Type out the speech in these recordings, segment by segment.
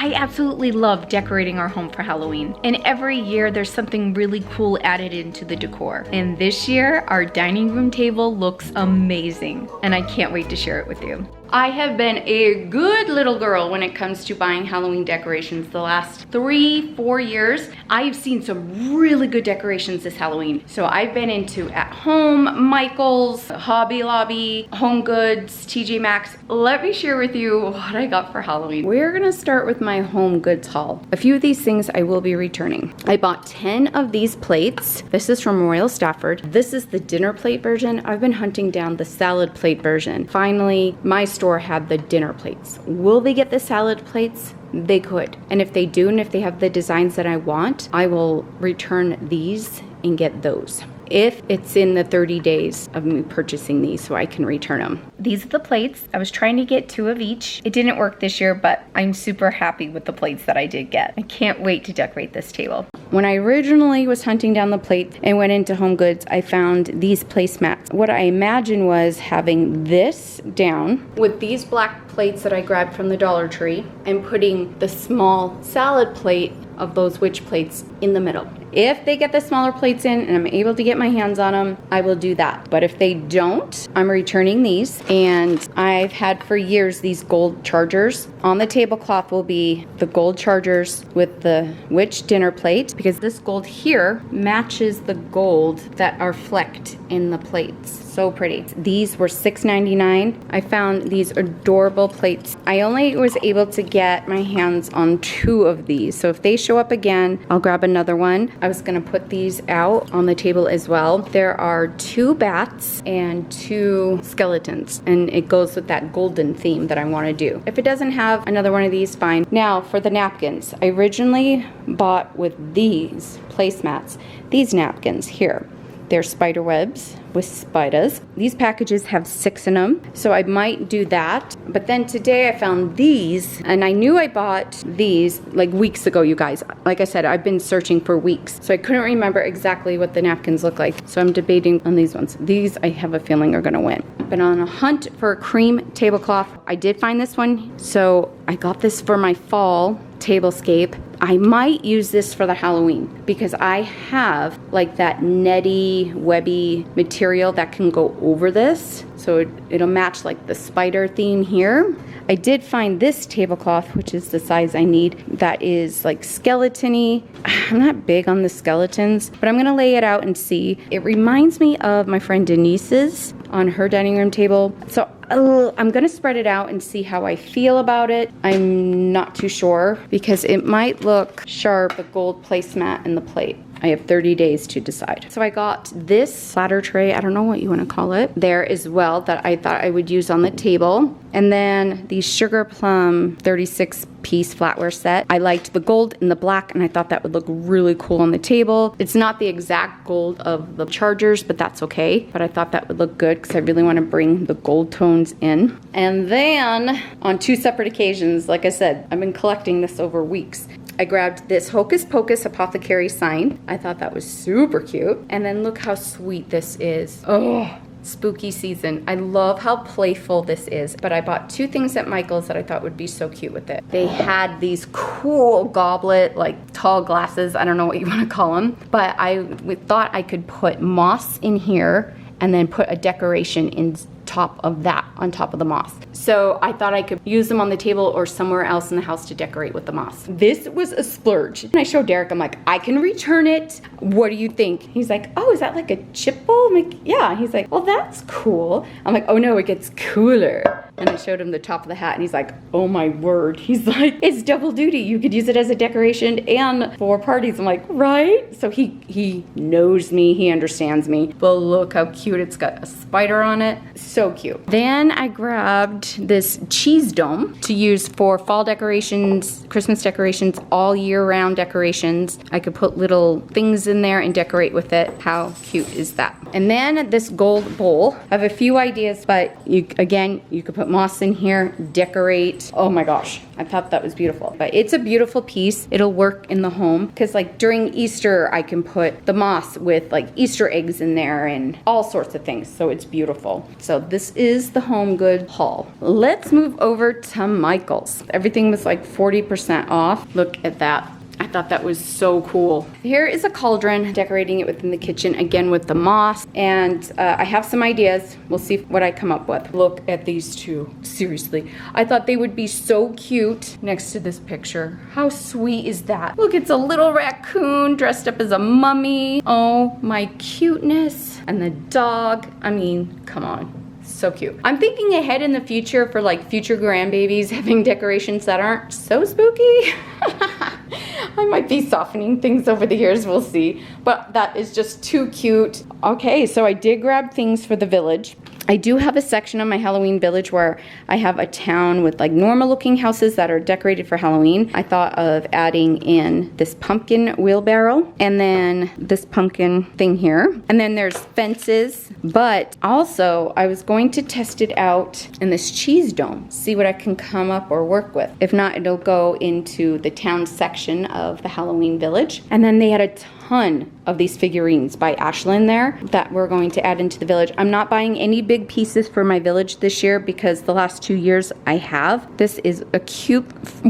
I absolutely love decorating our home for Halloween. And every year there's something really cool added into the decor. And this year, our dining room table looks amazing. And I can't wait to share it with you. I have been a good little girl when it comes to buying Halloween decorations the last 3-4 years. I've seen some really good decorations this Halloween. So I've been into At Home, Michael's, Hobby Lobby, HomeGoods, TJ Maxx. Let me share with you what I got for Halloween. We're gonna start with my HomeGoods haul. A few of these things I will be returning. I bought 10 of these plates. This is from Royal Stafford. This is the dinner plate version. I've been hunting down the salad plate version. Finally, my store had the dinner plates. Will they get the salad plates? They could. And if they do, and if they have the designs that I want, I will return these and get those. If it's in the 30 days of me purchasing these, so I can return them. These are the plates. I was trying to get 2 of each. It didn't work this year, but I'm super happy with the plates that I did get. I can't wait to decorate this table. When I originally was hunting down the plates and went into HomeGoods, I found these placemats. What I imagined was having this down with these black plates that I grabbed from the Dollar Tree and putting the small salad plate of those witch plates in the middle. If they get the smaller plates in and I'm able to get my hands on them, I will do that. But if they don't, I'm returning these. And I've had for years these gold chargers. On the tablecloth will be the gold chargers with the witch dinner plate, because this gold here matches the gold that are flecked in the plates. So pretty. These were $6.99. I found these adorable plates. I only was able to get my hands on 2 of these. So if they show up again, I'll grab another one. I was gonna put these out on the table as well. There are 2 bats and 2 skeletons, and it goes with that golden theme that I wanna do. If it doesn't have another one of these, fine. Now for the napkins. I originally bought with these placemats, these napkins here. They're spider webs with spiders. These packages have 6 in them, so I might do that. But then today I found these, and I knew I bought these like weeks ago, you guys. Like I said, I've been searching for weeks, so I couldn't remember exactly what the napkins look like. So I'm debating on these ones. These I have a feeling are gonna win. Been on a hunt for a cream tablecloth. I did find this one, so I got this for my fall tablescape. I might use this for the Halloween because I have like that netty, webby material that can go over this. So it'll match like the spider theme here. I did find this tablecloth, which is the size I need, that is like skeleton-y. I'm not big on the skeletons, but I'm gonna lay it out and see. It reminds me of my friend Denise's on her dining room table. So I'm gonna spread it out and see how I feel about it. I'm not too sure because it might look sharp, the gold placemat and the plate. I have 30 days to decide. So I got this platter tray, I don't know what you want to call it, there as well, that I thought I would use on the table. And then the sugar plum 36-piece flatware set. I liked the gold and the black, and I thought that would look really cool on the table. It's not the exact gold of the chargers, but that's okay. But I thought that would look good because I really want to bring the gold tones in. And then on 2 separate occasions, like I said, I've been collecting this over weeks. I grabbed this Hocus Pocus apothecary sign. I thought that was super cute. And then look how sweet this is. Oh, spooky season. I love how playful this is. But I bought 2 things at Michael's that I thought would be so cute with it. They had these cool goblet, like tall glasses. I don't know what you want to call them. But I thought I could put moss in here and then put a decoration in top of that, on top of the moss. So I thought I could use them on the table or somewhere else in the house to decorate with the moss. This was a splurge. And I showed Derek, I'm like, I can return it. What do you think? He's like, oh, is that like a chip bowl? I'm like, yeah. He's like, well, that's cool. I'm like, oh no, it gets cooler. And I showed him the top of the hat and he's like, oh my word. He's like, it's double duty. You could use it as a decoration and for parties. I'm like, right? So he knows me, he understands me. But look how cute, it's got a spider on it. So cute. Then I grabbed this cheese dome to use for fall decorations, Christmas decorations, all year round decorations. I could put little things in there and decorate with it. How cute is that? And then this gold bowl. I have a few ideas, but you could put put moss in here, decorate. Oh my gosh, I thought that was beautiful. But it's a beautiful piece. It'll work in the home because like during Easter, I can put the moss with like Easter eggs in there and all sorts of things. So it's beautiful. So this is the HomeGoods haul. Let's move over to Michael's. Everything was like 40% off. Look at that. I thought that was so cool. Here is a cauldron, decorating it within the kitchen, again with the moss. And I have some ideas. We'll see what I come up with. Look at these two. Seriously. I thought they would be so cute next to this picture. How sweet is that? Look, it's a little raccoon dressed up as a mummy. Oh, my cuteness. And the dog. I mean, come on. So cute. I'm thinking ahead in the future for like future grandbabies having decorations that aren't so spooky. I might be softening things over the years, we'll see. But that is just too cute. Okay, so I did grab things for the village. I do have a section of my Halloween village where I have a town with like normal looking houses that are decorated for Halloween. I thought of adding in this pumpkin wheelbarrow and then this pumpkin thing here. And then there's fences, but also I was going to test it out in this cheese dome, see what I can come up or work with. If not, it'll go into the town section of the Halloween village. And then they had a ton of these figurines by Ashlyn there that we're going to add into the village. I'm not buying any big pieces for my village this year because the last 2 years I have. This is a cute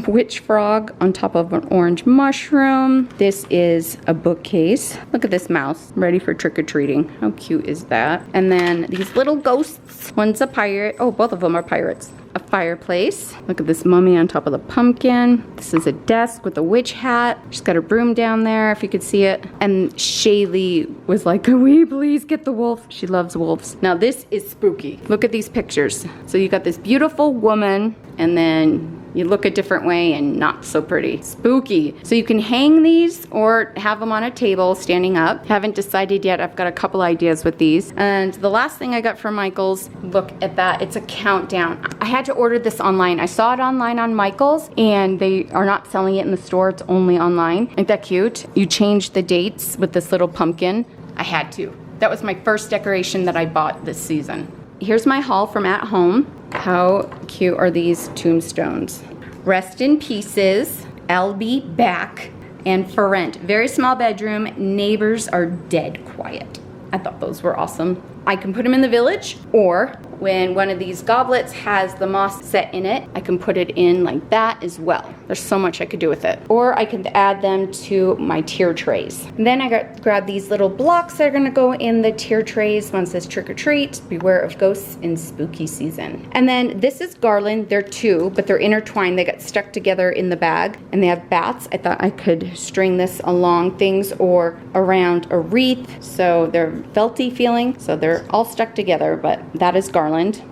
witch frog on top of an orange mushroom. This is a bookcase. Look at this mouse, ready for trick-or-treating. How cute is that? And then these little ghosts. One's a pirate. Oh, both of them are pirates. A fireplace. Look at this mummy on top of the pumpkin. This is a desk with a witch hat. She's got her broom down there, if you could see it. And Shaylee was like, can we please get the wolf? She loves wolves. Now this is spooky. Look at these pictures. So you got this beautiful woman, and then you look a different way and not so pretty. Spooky. So you can hang these or have them on a table standing up. Haven't decided yet. I've got a couple ideas with these. And the last thing I got from Michael's, look at that. It's a countdown. I had to order this online. I saw it online on Michael's and they are not selling it in the store. It's only online. Ain't that cute? You change the dates with this little pumpkin. I had to. That was my first decoration that I bought this season. Here's my haul from at home. How cute are these tombstones? Rest in pieces, LB back, and for rent. Very small bedroom, neighbors are dead quiet. I thought those were awesome. I can put them in the village, or when one of these goblets has the moss set in it, I can put it in like that as well. There's so much I could do with it. Or I can add them to my tier trays. And then I grabbed these little blocks that are gonna go in the tier trays. One says trick or treat, beware of ghosts in spooky season. And then this is garland. They're two, but they're intertwined. They got stuck together in the bag, and they have bats. I thought I could string this along things or around a wreath, so they're felty feeling. So they're all stuck together, but that is garland.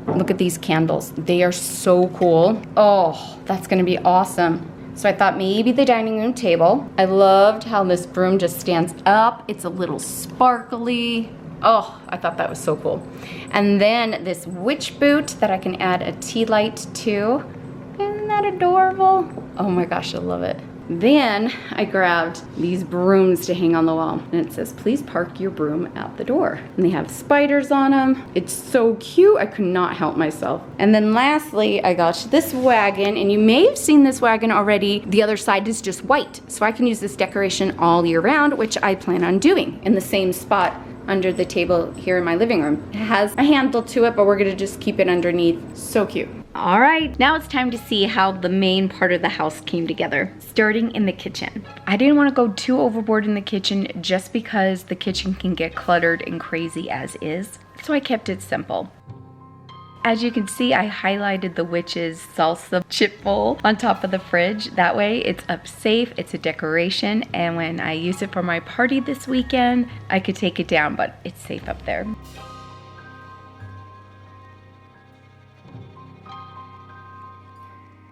Look at these candles. They are so cool. Oh, that's gonna be awesome. So I thought maybe the dining room table. I loved how this broom just stands up. It's a little sparkly. Oh, I thought that was so cool. And then this witch boot that I can add a tea light to. Isn't that adorable? Oh my gosh, I love it. Then I grabbed these brooms to hang on the wall, and it says, please park your broom at the door. And they have spiders on them. It's so cute, I could not help myself. And then lastly, I got this wagon, and you may have seen this wagon already. The other side is just white, so I can use this decoration all year round, which I plan on doing in the same spot under the table here in my living room. It has a handle to it, but we're gonna just keep it underneath. So cute. All right, now it's time to see how the main part of the house came together, starting in the kitchen. I didn't want to go too overboard in the kitchen just because the kitchen can get cluttered and crazy as is, so I kept it simple. As you can see, I highlighted the witch's salsa chip bowl on top of the fridge. That way it's up safe, it's a decoration, and when I use it for my party this weekend, I could take it down, but it's safe up there.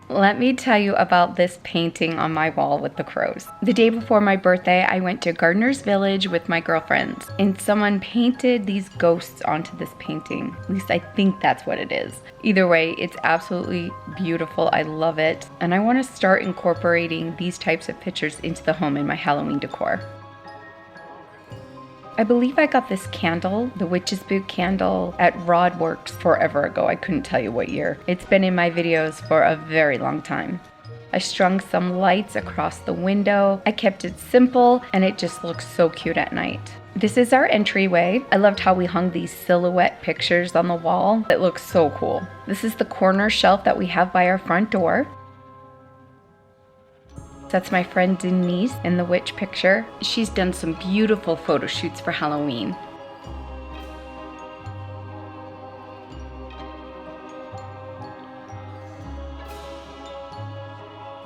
Let me tell you about this painting on my wall with the crows. The day before my birthday, I went to Gardener's Village with my girlfriends, and someone painted these ghosts onto this painting. At least I think that's what it is. Either way, it's absolutely beautiful. I love it. And I want to start incorporating these types of pictures into the home in my Halloween decor. I believe I got this candle, the Witch's Boot candle, at Rodworks forever ago. I couldn't tell you what year. It's been in my videos for a very long time. I strung some lights across the window. I kept it simple and it just looks so cute at night. This is our entryway. I loved how we hung these silhouette pictures on the wall. It looks so cool. This is the corner shelf that we have by our front door. That's my friend Denise in the witch picture. She's done some beautiful photo shoots for Halloween.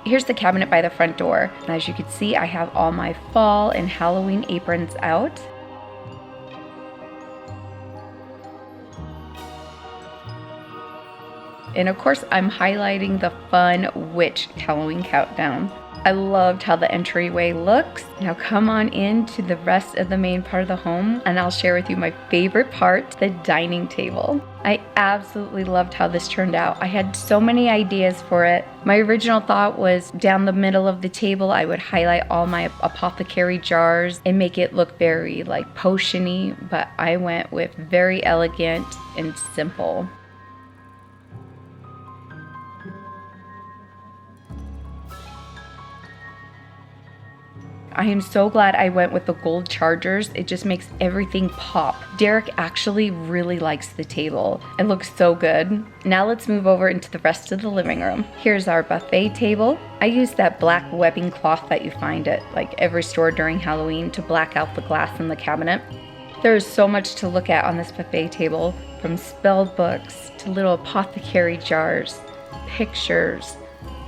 Here's the cabinet by the front door. And as you can see, I have all my fall and Halloween aprons out. And of course, I'm highlighting the fun witch Halloween countdown. I loved how the entryway looks. Now come on into the rest of the main part of the home and I'll share with you my favorite part, the dining table. I absolutely loved how this turned out. I had so many ideas for it. My original thought was down the middle of the table, I would highlight all my apothecary jars and make it look very like potion-y, but I went with very elegant and simple. I am so glad I went with the gold chargers. It just makes everything pop. Derek actually really likes the table. It looks so good. Now let's move over into the rest of the living room. Here's our buffet table. I used that black webbing cloth that you find at like every store during Halloween to black out the glass in the cabinet. There is so much to look at on this buffet table, from spell books to little apothecary jars, pictures,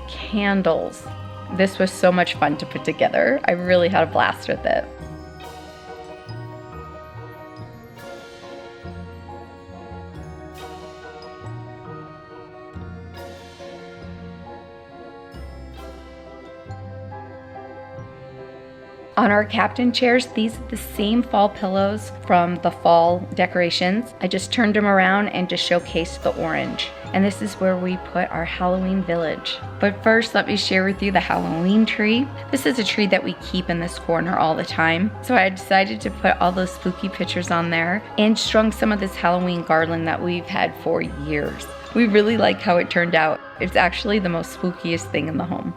candles. This was so much fun to put together. I really had a blast with it. On our captain chairs, these are the same fall pillows from the fall decorations. I just turned them around and just showcased the orange. And this is where we put our Halloween village. But first, let me share with you the Halloween tree. This is a tree that we keep in this corner all the time. So I decided to put all those spooky pictures on there and strung some of this Halloween garland that we've had for years. We really like how it turned out. It's actually the most spookiest thing in the home.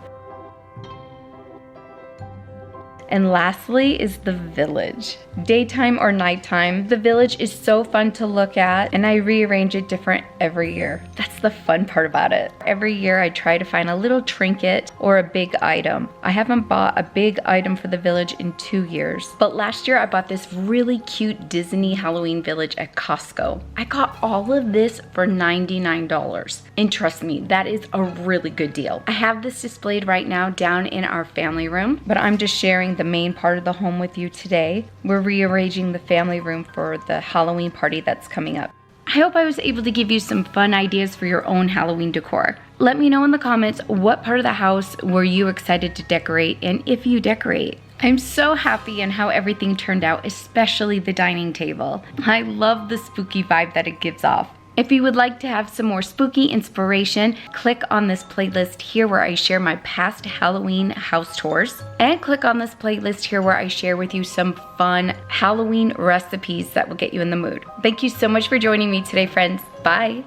And lastly is the village. Daytime or nighttime, the village is so fun to look at, and I rearrange it different every year. That's the fun part about it. Every year I try to find a little trinket or a big item. I haven't bought a big item for the village in 2 years, but last year I bought this really cute Disney Halloween village at Costco. I got all of this for $99, and trust me, that is a really good deal. I have this displayed right now down in our family room, but I'm just sharing the main part of the home with you today. We're rearranging the family room for the Halloween party that's coming up. I hope I was able to give you some fun ideas for your own Halloween decor. Let me know in the comments what part of the house were you excited to decorate, and if you decorate. I'm so happy in how everything turned out, especially the dining table. I love the spooky vibe that it gives off. If you would like to have some more spooky inspiration, click on this playlist here where I share my past Halloween house tours. And click on this playlist here where I share with you some fun Halloween recipes that will get you in the mood. Thank you so much for joining me today, friends. Bye.